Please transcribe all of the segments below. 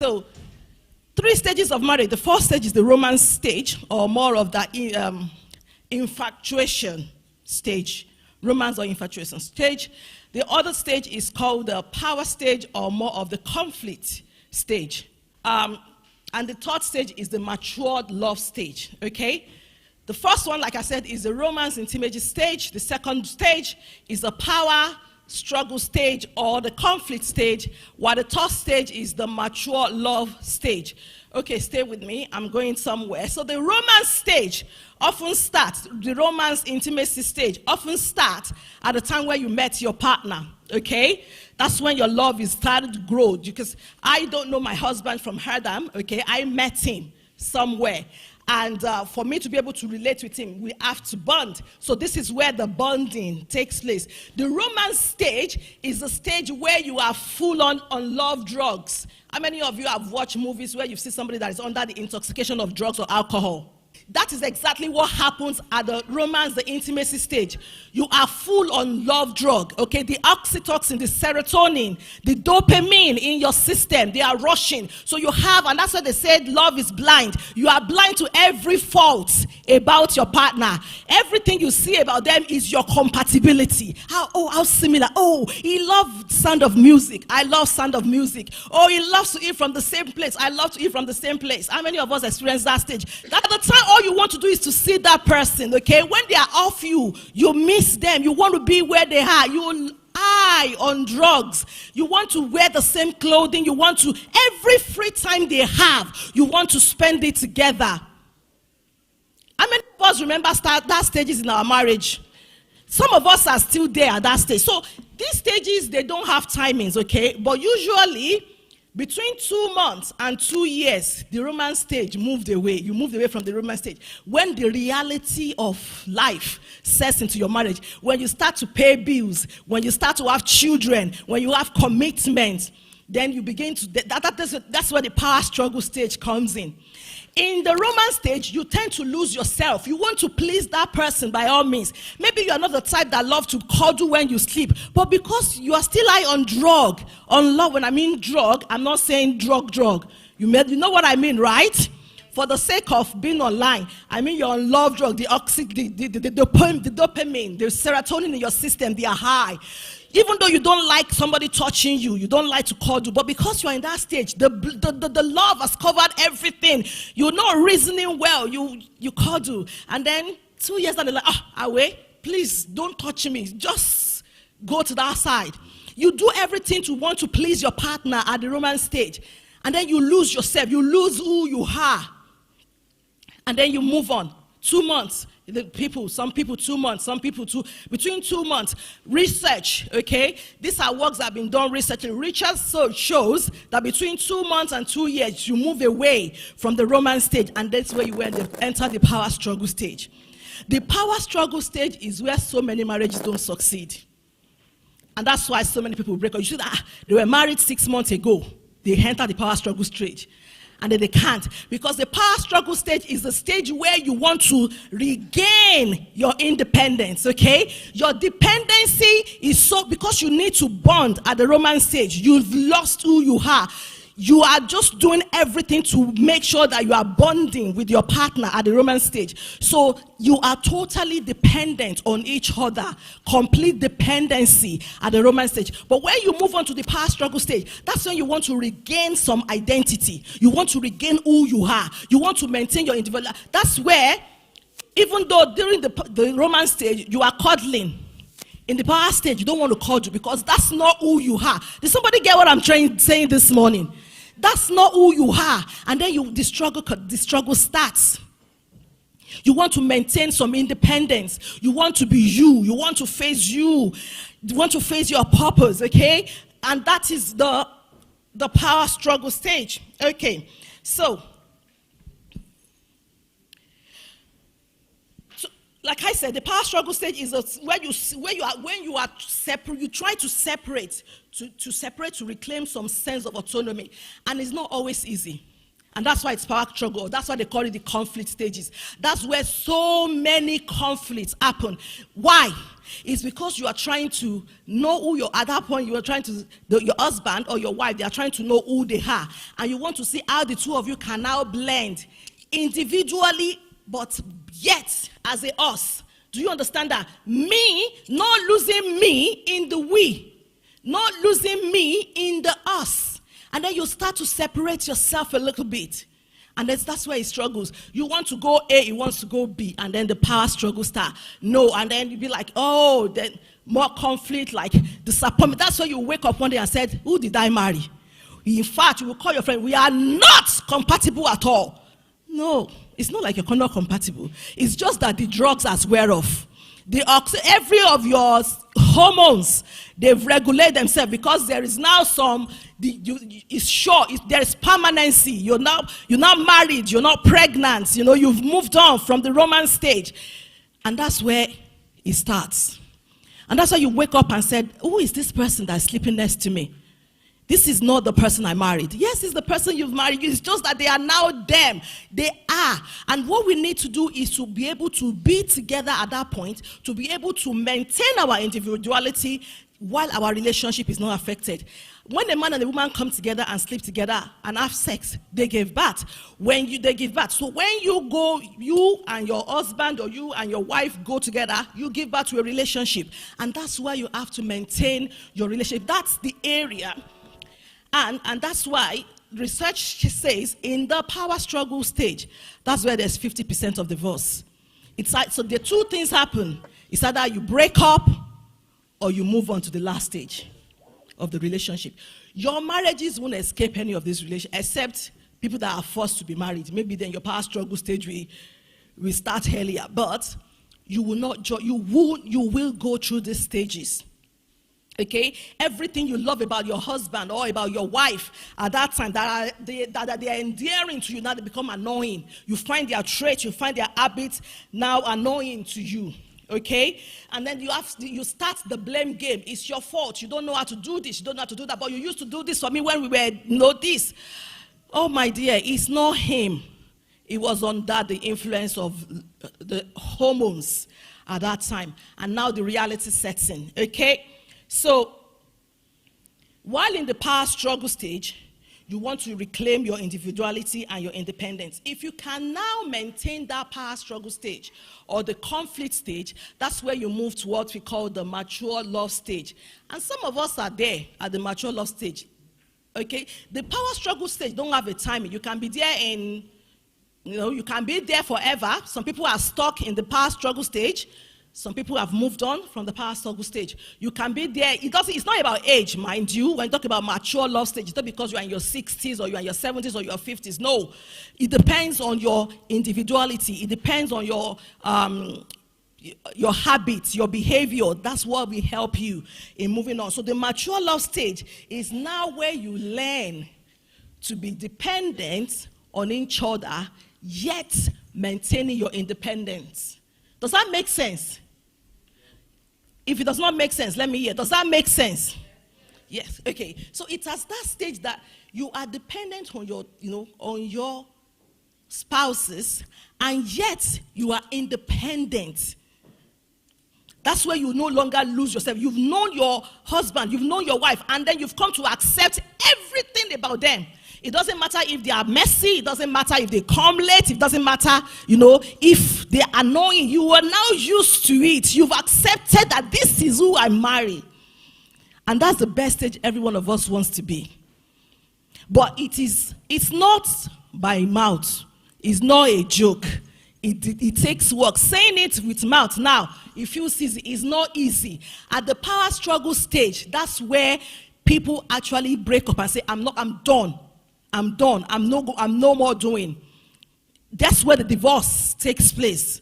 So, 3 stages of marriage. The first stage is the romance stage, or more of that infatuation stage. Romance or infatuation stage. The other stage is called the power stage, or more of the conflict stage. And the third stage is the matured love stage, okay? The first one, like I said, is the romance intimacy stage. The second stage is the power struggle stage or the conflict stage, while the third stage is the mature love stage. Okay, stay with me. I'm going somewhere. So the romance stage often starts, the romance intimacy stage often starts at the time where you met your partner, okay? That's when your love is starting to grow, because I don't know my husband from Adam, okay? I met him somewhere. And for me to be able to relate with him, we have to bond. So this is where the bonding takes place. The romance stage is the stage where you are full on love drugs. How many of you have watched movies where you see somebody that is under the intoxication of drugs or alcohol? That is exactly what happens at the romance, the intimacy stage. You are full on love drug, okay? The oxytocin, the serotonin, the dopamine in your system, they are rushing. So you have, and that's why they said love is blind. You are blind to every fault about your partner. Everything you see about them is your compatibility. How similar. Oh, he loves Sound of Music. I love Sound of Music. Oh, he loves to eat from the same place. I love to eat from the same place. How many of us experience that stage? At the time, all you want to do is to see that person, okay? When they are off you, you miss them. You want to be where they are. You high on drugs. You want to wear the same clothing. You want to, every free time they have, you want to spend it together. How many of us remember that stages in our marriage? Some of us are still there at that stage. So these stages, they don't have timings, okay? But usually, between 2 months and 2 years, the romance stage moved away. You moved away from the romance stage. When the reality of life sets into your marriage, when you start to pay bills, when you start to have children, when you have commitments, then you begin to, that's where the power struggle stage comes in. In the romance stage, you tend to lose yourself. You want to please that person by all means. Maybe you are not the type that love to cuddle when you sleep, but because you are still high on love. When I mean drug, I'm not saying drug. You know what I mean, right? For the sake of being online, I mean you're on love drug, the dopamine, the serotonin in your system, they are high. Even though you don't like somebody touching you, you don't like to cuddle, but because you're in that stage, the love has covered everything. You're not reasoning well, you cuddle. And then 2 years down the line, away, please don't touch me. Just go to that side. You do everything to want to please your partner at the romance stage. And then you lose yourself. You lose who you are. And then you move on. 2 months. Some people 2 months, some people between 2 months. Research, okay? These are works that have been done researching. Research shows that between 2 months and 2 years, you move away from the romance stage, and that's where you enter the power struggle stage. The power struggle stage is where so many marriages don't succeed. And that's why so many people break up. You see that they were married 6 months ago. They enter the power struggle stage. And then they can't, because the power struggle stage is the stage where you want to regain your independence, okay? Your dependency is so, because you need to bond at the romance stage, you've lost who you are. You are just doing everything to make sure that you are bonding with your partner at the romance stage. So you are totally dependent on each other, complete dependency at the romance stage. But when you move on to the power struggle stage, that's when you want to regain some identity. You want to regain who you are. You want to maintain your individual. That's where, even though during the romance stage, you are cuddling, in the power stage, you don't want to cuddle because that's not who you are. Did somebody get what I'm saying this morning? That's not who you are. And then the struggle starts. You want to maintain some independence. You want to be you. You want to face you. You want to face your purpose, okay? And that is the power struggle stage. Okay, so like I said, the power struggle stage is where you are separate. You try to separate to reclaim some sense of autonomy, and it's not always easy. And that's why it's power struggle. That's why they call it the conflict stages. That's where so many conflicts happen. Why? It's because you are trying to know who you're, at that point you are trying to, your husband or your wife, they are trying to know who they are. And you want to see how the two of you can now blend individually, but yet as a us. Do you understand that? Me, not losing me in the we. Not losing me in the us. And then you start to separate yourself a little bit. And that's where it struggles. You want to go A, he wants to go B. And then the power struggle start. No, and then you be like, oh, then more conflict, like disappointment. That's why you wake up one day and said, who did I marry? In fact, you will call your friend, we are not compatible at all. No, it's not like you're not compatible. It's just that the drugs has wear off. Every of your hormones, they've regulated themselves because there is now it's sure, there is permanency. You're now married, you're not pregnant, you've moved on from the romance stage. And that's where it starts. And that's why you wake up and said, who is this person that's sleeping next to me? This is not the person I married. Yes, it's the person you've married. It's just that they are now them. They are. And what we need to do is to be able to be together at that point, to be able to maintain our individuality while our relationship is not affected. When a man and a woman come together and sleep together and have sex, they give birth. They give birth. So when you and your husband or you and your wife go together, you give birth to a relationship. And that's why you have to maintain your relationship. That's the area. And that's why research says in the power struggle stage, that's where there's 50% of divorce. It's like, so the two things happen. It's either you break up or you move on to the last stage of the relationship. Your marriages won't escape any of these relations, except people that are forced to be married. Maybe then your power struggle stage we start earlier. But you will not. You will go through these stages. Okay, everything you love about your husband or about your wife at that time that they are endearing to you, now they become annoying. You find their traits, you find their habits now annoying to you. Okay, and then you start the blame game. It's your fault. You don't know how to do this. You don't know how to do that. But you used to do this for me when we were this. Oh my dear, it's not him. It was under the influence of the hormones at that time, and now the reality sets in. Okay. So, while in the power struggle stage, you want to reclaim your individuality and your independence. If you can now maintain that power struggle stage or the conflict stage, that's where you move to what we call the mature love stage. And some of us are there at the mature love stage. Okay? The power struggle stage don't have a timing. You can be there you can be there forever. Some people are stuck in the power struggle stage. Some people have moved on from the power struggle stage. You can be there. It's not about age, mind you. When you talk about mature love stage, it's not because you're in your 60s or you're in your 70s or your 50s. No. It depends on your individuality. It depends on your habits, your behavior. That's what will help you in moving on. So the mature love stage is now where you learn to be dependent on each other, yet maintaining your independence. Does that make sense? If it does not make sense, let me hear. Does that make sense? Yes. Okay. So it's at that stage that you are dependent on your spouses, and yet you are independent. That's where you no longer lose yourself. You've known your husband, you've known your wife, and then you've come to accept everything about them. It doesn't matter if they are messy. It doesn't matter if they come late. It doesn't matter, if they are annoying. You are now used to it. You've accepted that this is who I marry. And that's the best stage every one of us wants to be. But it's not by mouth. It's not a joke. It takes work. Saying it with mouth now, if you see it's not easy. At the power struggle stage, that's where people actually break up and say, I'm done. I'm done. I'm no more doing. That's where the divorce takes place.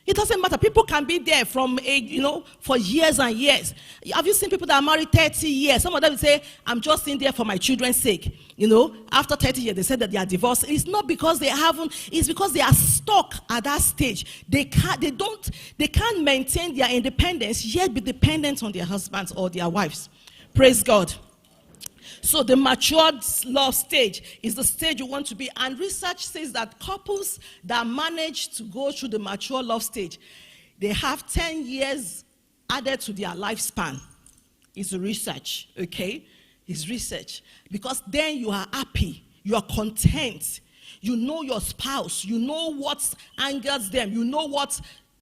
It doesn't matter. People can be there from for years and years. Have you seen people that are married 30 years? Some of them will say, I'm just in there for my children's sake. After 30 years, they said that they are divorced. It's not because they haven't, it's because they are stuck at that stage. They can't maintain their independence, yet be dependent on their husbands or their wives. Praise God. So the matured love stage is the stage you want to be. And research says that couples that manage to go through the mature love stage, they have 10 years added to their lifespan. It's research, okay? It's research. Because then you are happy, you are content, you know your spouse, you know what angers them, you know what